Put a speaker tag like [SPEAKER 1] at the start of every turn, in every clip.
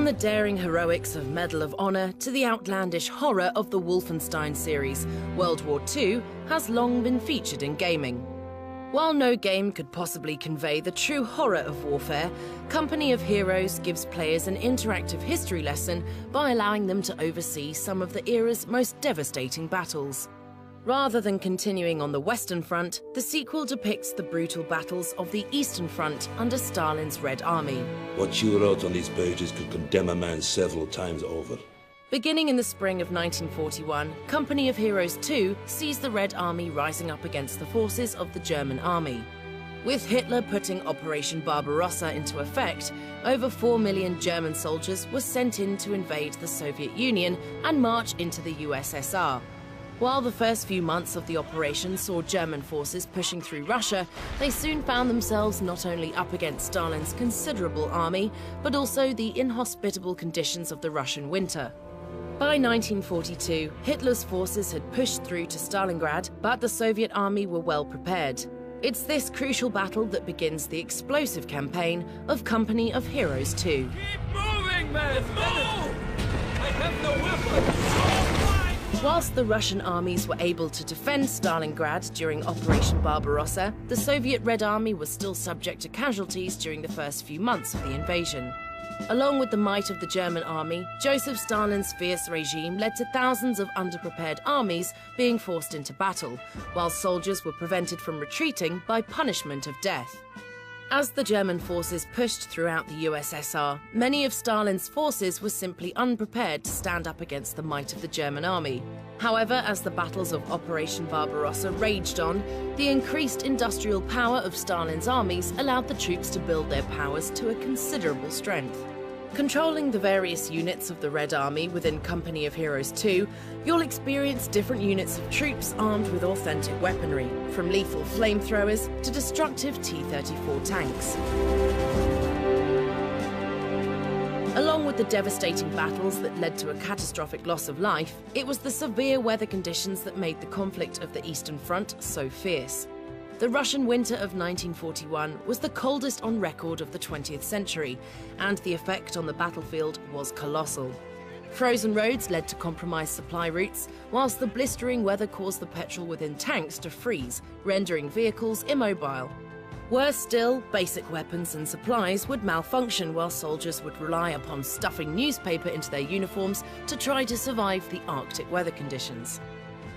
[SPEAKER 1] From the daring heroics of Medal of Honor to the outlandish horror of the Wolfenstein series, World War II has long been featured in gaming. While no game could possibly convey the true horror of warfare, Company of Heroes gives players an interactive history lesson by allowing them to oversee some of the era's most devastating battles. Rather than continuing on the Western Front, the sequel depicts the brutal battles of the Eastern Front under Stalin's Red Army.
[SPEAKER 2] What you wrote on these pages could condemn a man several times over.
[SPEAKER 1] Beginning in the spring of 1941, Company of Heroes 2 sees the Red Army rising up against the forces of the German army. With Hitler putting Operation Barbarossa into effect, over 4 million German soldiers were sent in to invade the Soviet Union and march into the USSR. While the first few months of the operation saw German forces pushing through Russia, they soon found themselves not only up against Stalin's considerable army, but also the inhospitable conditions of the Russian winter. By 1942, Hitler's forces had pushed through to Stalingrad, but the Soviet army were well prepared. It's this crucial battle that begins the explosive campaign of Company of Heroes 2.
[SPEAKER 3] Keep moving, men! Move! I have no weapons!
[SPEAKER 1] Whilst the Russian armies were able to defend Stalingrad during Operation Barbarossa, the Soviet Red Army was still subject to casualties during the first few months of the invasion. Along with the might of the German army, Joseph Stalin's fierce regime led to thousands of underprepared armies being forced into battle, while soldiers were prevented from retreating by punishment of death. As the German forces pushed throughout the USSR, many of Stalin's forces were simply unprepared to stand up against the might of the German army. However, as the battles of Operation Barbarossa raged on, the increased industrial power of Stalin's armies allowed the troops to build their powers to a considerable strength. Controlling the various units of the Red Army within Company of Heroes 2, you'll experience different units of troops armed with authentic weaponry, from lethal flamethrowers to destructive T-34 tanks. Along with the devastating battles that led to a catastrophic loss of life, it was the severe weather conditions that made the conflict of the Eastern Front so fierce. The Russian winter of 1941 was the coldest on record of the 20th century, and the effect on the battlefield was colossal. Frozen roads led to compromised supply routes, whilst the blistering weather caused the petrol within tanks to freeze, rendering vehicles immobile. Worse still, basic weapons and supplies would malfunction while soldiers would rely upon stuffing newspaper into their uniforms to try to survive the Arctic weather conditions.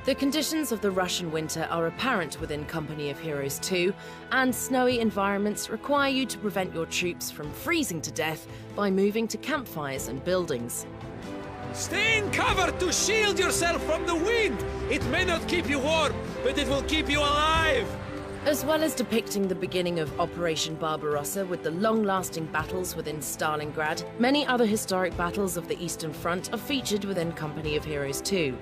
[SPEAKER 1] The conditions of the Russian winter are apparent within Company of Heroes 2, and snowy environments require you to prevent your troops from freezing to death by moving to campfires and buildings.
[SPEAKER 3] Stay in cover to shield yourself from the wind! It may not keep you warm, but it will keep you alive!
[SPEAKER 1] As well as depicting the beginning of Operation Barbarossa with the long-lasting battles within Stalingrad, many other historic battles of the Eastern Front are featured within Company of Heroes 2.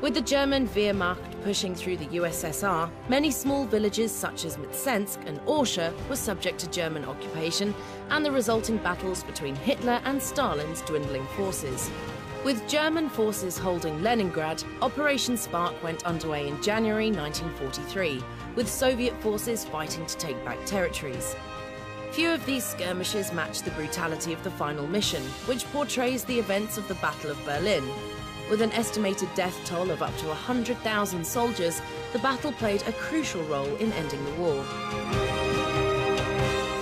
[SPEAKER 1] With the German Wehrmacht pushing through the USSR, many small villages such as Mtsensk and Orsha were subject to German occupation and the resulting battles between Hitler and Stalin's dwindling forces. With German forces holding Leningrad, Operation Spark went underway in January 1943, with Soviet forces fighting to take back territories. Few of these skirmishes match the brutality of the final mission, which portrays the events of the Battle of Berlin. With an estimated death toll of up to 100,000 soldiers, the battle played a crucial role in ending the war.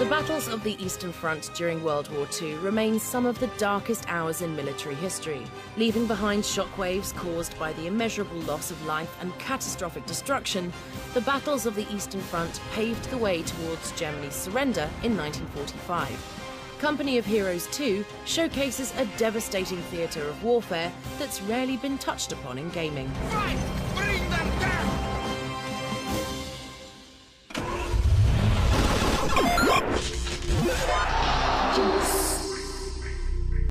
[SPEAKER 1] The battles of the Eastern Front during World War II remain some of the darkest hours in military history, leaving behind shockwaves caused by the immeasurable loss of life and catastrophic destruction. The battles of the Eastern Front paved the way towards Germany's surrender in 1945. Company of Heroes 2 showcases a devastating theatre of warfare that's rarely been touched upon in gaming.
[SPEAKER 3] Right! Bring them down!